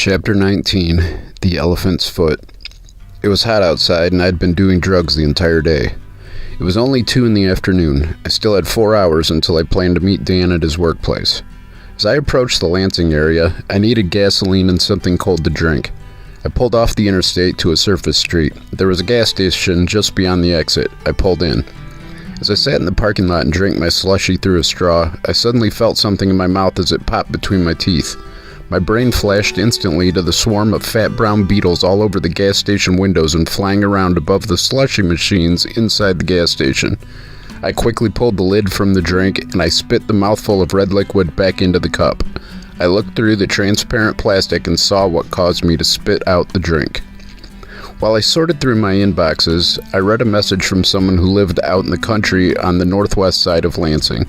Chapter 19, The Elephant's Foot. It was hot outside, and I'd been doing drugs the entire day. It was only 2 in the afternoon. I still had 4 hours until I planned to meet Dan at his workplace. As I approached the Lansing area, I needed gasoline and something cold to drink. I pulled off the interstate to a surface street. There was a gas station just beyond the exit. I pulled in. As I sat in the parking lot and drank my slushie through a straw, I suddenly felt something in my mouth as it popped between my teeth. My brain flashed instantly to the swarm of fat brown beetles all over the gas station windows and flying around above the slushie machines inside the gas station. I quickly pulled the lid from the drink and I spit the mouthful of red liquid back into the cup. I looked through the transparent plastic and saw what caused me to spit out the drink. While I sorted through my inboxes, I read a message from someone who lived out in the country on the northwest side of Lansing.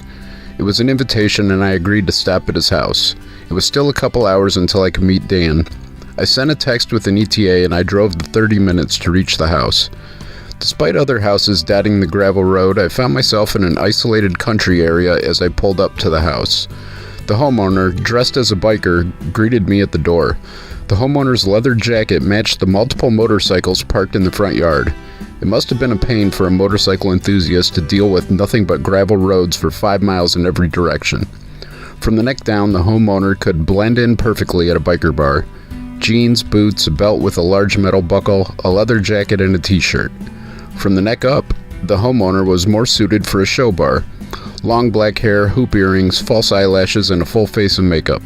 It was an invitation and I agreed to stop at his house. It was still a couple hours until I could meet Dan. I sent a text with an ETA and I drove the 30 minutes to reach the house. Despite other houses dotting the gravel road, I found myself in an isolated country area as I pulled up to the house. The homeowner, dressed as a biker, greeted me at the door. The homeowner's leather jacket matched the multiple motorcycles parked in the front yard. It must have been a pain for a motorcycle enthusiast to deal with nothing but gravel roads for 5 miles in every direction. From the neck down, the homeowner could blend in perfectly at a biker bar. Jeans, boots, a belt with a large metal buckle, a leather jacket, and a t-shirt. From the neck up, the homeowner was more suited for a show bar. Long black hair, hoop earrings, false eyelashes, and a full face of makeup.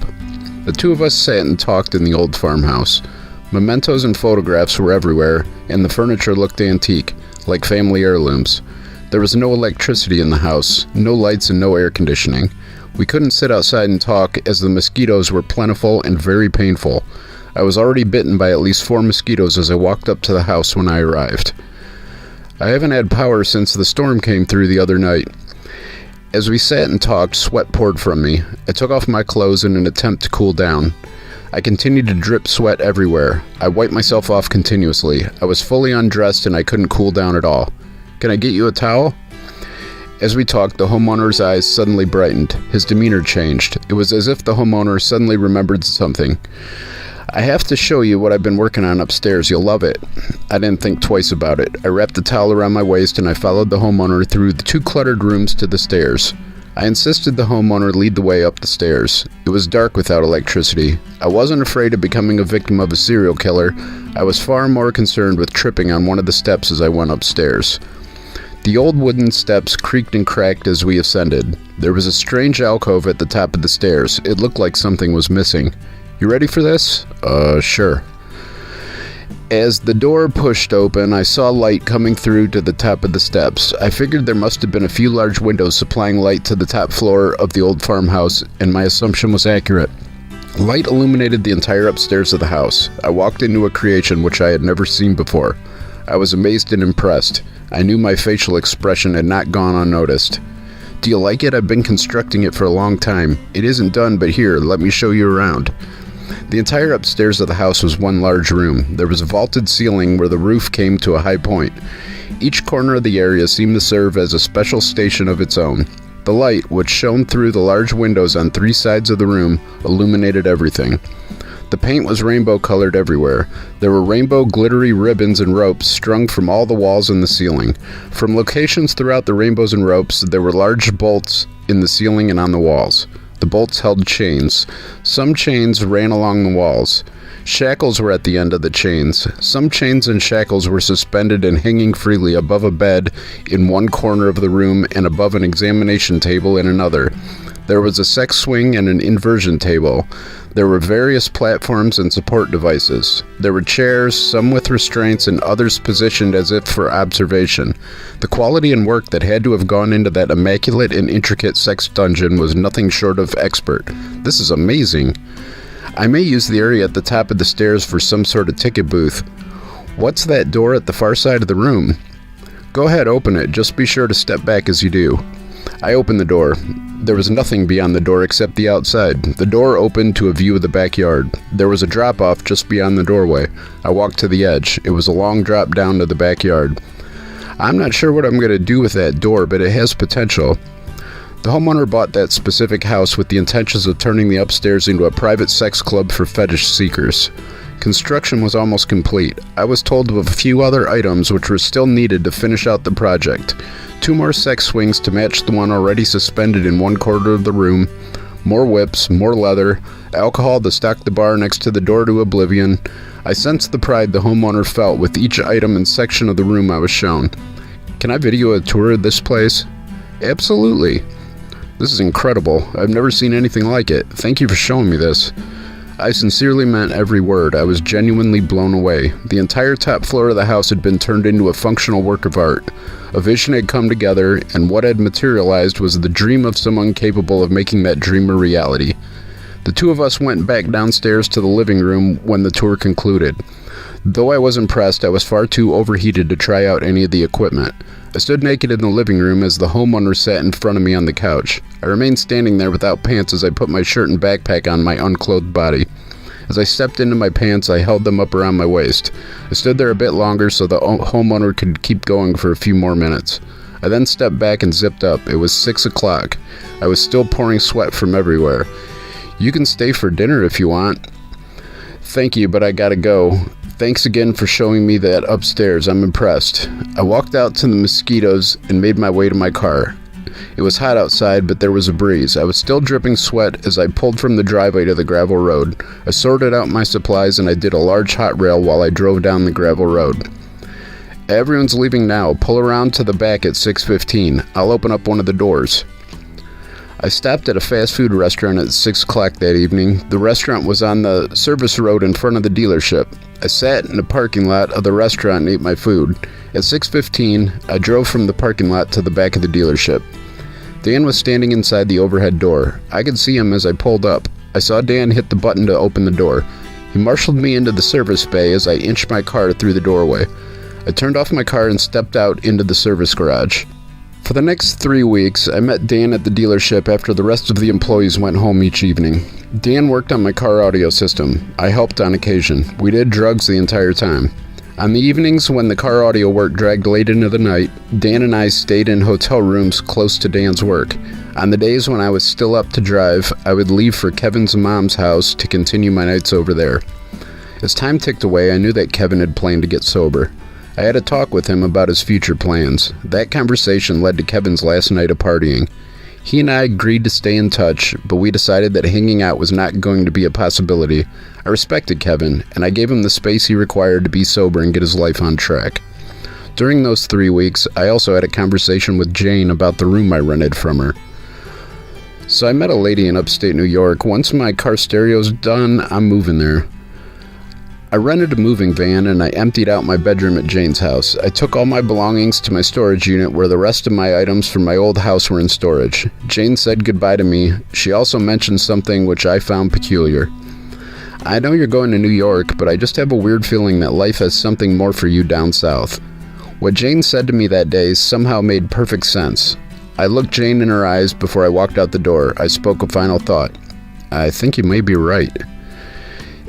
The two of us sat and talked in the old farmhouse. Mementos and photographs were everywhere, and the furniture looked antique, like family heirlooms. There was no electricity in the house, no lights and no air conditioning. We couldn't sit outside and talk as the mosquitoes were plentiful and very painful. I was already bitten by at least 4 mosquitoes as I walked up to the house when I arrived. I haven't had power since the storm came through the other night. As we sat and talked, sweat poured from me. I took off my clothes in an attempt to cool down. I continued to drip sweat everywhere. I wiped myself off continuously. I was fully undressed and I couldn't cool down at all. "Can I get you a towel?" As we talked, the homeowner's eyes suddenly brightened. His demeanor changed. It was as if the homeowner suddenly remembered something. "I have to show you what I've been working on upstairs. You'll love it." I didn't think twice about it. I wrapped the towel around my waist and I followed the homeowner through the 2 cluttered rooms to the stairs. I insisted the homeowner lead the way up the stairs. It was dark without electricity. I wasn't afraid of becoming a victim of a serial killer. I was far more concerned with tripping on one of the steps as I went upstairs. The old wooden steps creaked and cracked as we ascended. There was a strange alcove at the top of the stairs. It looked like something was missing. "You ready for this?" Sure." As the door pushed open, I saw light coming through to the top of the steps. I figured there must have been a few large windows supplying light to the top floor of the old farmhouse, and my assumption was accurate. Light illuminated the entire upstairs of the house. I walked into a creation which I had never seen before. I was amazed and impressed. I knew my facial expression had not gone unnoticed. "Do you like it? I've been constructing it for a long time. It isn't done, but here, let me show you around." The entire upstairs of the house was one large room. There was a vaulted ceiling where the roof came to a high point. Each corner of the area seemed to serve as a special station of its own. The light, which shone through the large windows on 3 sides of the room, illuminated everything. The paint was rainbow-colored everywhere. There were rainbow glittery ribbons and ropes strung from all the walls and the ceiling. From locations throughout the rainbows and ropes, there were large bolts in the ceiling and on the walls. The bolts held chains. Some chains ran along the walls. Shackles were at the end of the chains. Some chains and shackles were suspended and hanging freely above a bed in one corner of the room and above an examination table in another. There was a sex swing and an inversion table. There were various platforms and support devices. There were chairs, some with restraints and others positioned as if for observation. The quality and work that had to have gone into that immaculate and intricate sex dungeon was nothing short of expert. This is amazing. I may use the area at the top of the stairs for some sort of ticket booth. What's that door at the far side of the room? Go ahead, open it. Just be sure to step back as you do. I opened the door. There was nothing beyond the door except the outside. The door opened to a view of the backyard. There was a drop-off just beyond the doorway. I walked to the edge. It was a long drop down to the backyard. "I'm not sure what I'm going to do with that door, but it has potential." The homeowner bought that specific house with the intentions of turning the upstairs into a private sex club for fetish seekers. Construction was almost complete. I was told of a few other items which were still needed to finish out the project. 2 more sex swings to match the one already suspended in one corner of the room, more whips, more leather, alcohol to stock the bar next to the door to oblivion. I sensed the pride the homeowner felt with each item and section of the room I was shown. Can I video a tour of this place? Absolutely. This is incredible. I've never seen anything like it. Thank you for showing me this. I sincerely meant every word. I was genuinely blown away. The entire top floor of the house had been turned into a functional work of art. A vision had come together, and what had materialized was the dream of someone capable of making that dream a reality. The two of us went back downstairs to the living room when the tour concluded. Though I was impressed, I was far too overheated to try out any of the equipment. I stood naked in the living room as the homeowner sat in front of me on the couch. I remained standing there without pants as I put my shirt and backpack on my unclothed body. As I stepped into my pants, I held them up around my waist. I stood there a bit longer so the homeowner could keep going for a few more minutes. I then stepped back and zipped up. It was 6 o'clock. I was still pouring sweat from everywhere. You can stay for dinner if you want. Thank you, but I gotta go. Thanks again for showing me that upstairs. I'm impressed. I walked out to the mosquitoes and made my way to my car. It was hot outside, but there was a breeze. I was still dripping sweat as I pulled from the driveway to the gravel road. I sorted out my supplies and I did a large hot rail while I drove down the gravel road. Everyone's leaving now. Pull around to the back at 6:15. I'll open up one of the doors. I stopped at a fast food restaurant at 6 o'clock that evening. The restaurant was on the service road in front of the dealership. I sat in the parking lot of the restaurant and ate my food. At 6:15, I drove from the parking lot to the back of the dealership. Dan was standing inside the overhead door. I could see him as I pulled up. I saw Dan hit the button to open the door. He marshaled me into the service bay as I inched my car through the doorway. I turned off my car and stepped out into the service garage. For the next 3 weeks, I met Dan at the dealership after the rest of the employees went home each evening. Dan worked on my car audio system. I helped on occasion. We did drugs the entire time. On the evenings when the car audio work dragged late into the night, Dan and I stayed in hotel rooms close to Dan's work. On the days when I was still up to drive, I would leave for Kevin's mom's house to continue my nights over there. As time ticked away, I knew that Kevin had planned to get sober. I had a talk with him about his future plans. That conversation led to Kevin's last night of partying. He and I agreed to stay in touch, but we decided that hanging out was not going to be a possibility. I respected Kevin, and I gave him the space he required to be sober and get his life on track. During those 3 weeks, I also had a conversation with Jane about the room I rented from her. So I met a lady in upstate New York. Once my car stereo's done, I'm moving there. I rented a moving van and I emptied out my bedroom at Jane's house. I took all my belongings to my storage unit where the rest of my items from my old house were in storage. Jane said goodbye to me. She also mentioned something which I found peculiar. I know you're going to New York, but I just have a weird feeling that life has something more for you down south. What Jane said to me that day somehow made perfect sense. I looked Jane in her eyes before I walked out the door. I spoke a final thought. I think you may be right.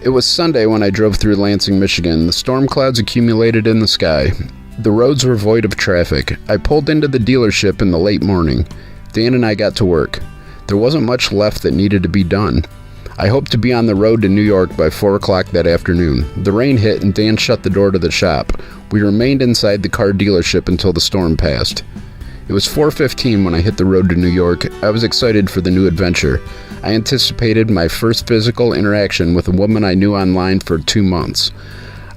It was Sunday when I drove through Lansing, Michigan. The storm clouds accumulated in the sky. The roads were void of traffic. I pulled into the dealership in the late morning. Dan and I got to work. There wasn't much left that needed to be done. I hoped to be on the road to New York by 4 o'clock that afternoon. The rain hit and Dan shut the door to the shop. We remained inside the car dealership until the storm passed. It was 4:15 when I hit the road to New York. I was excited for the new adventure. I anticipated my first physical interaction with a woman I knew online for 2 months.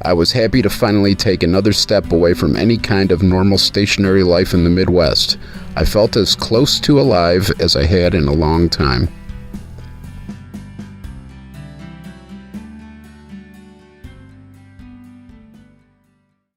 I was happy to finally take another step away from any kind of normal stationary life in the Midwest. I felt as close to alive as I had in a long time.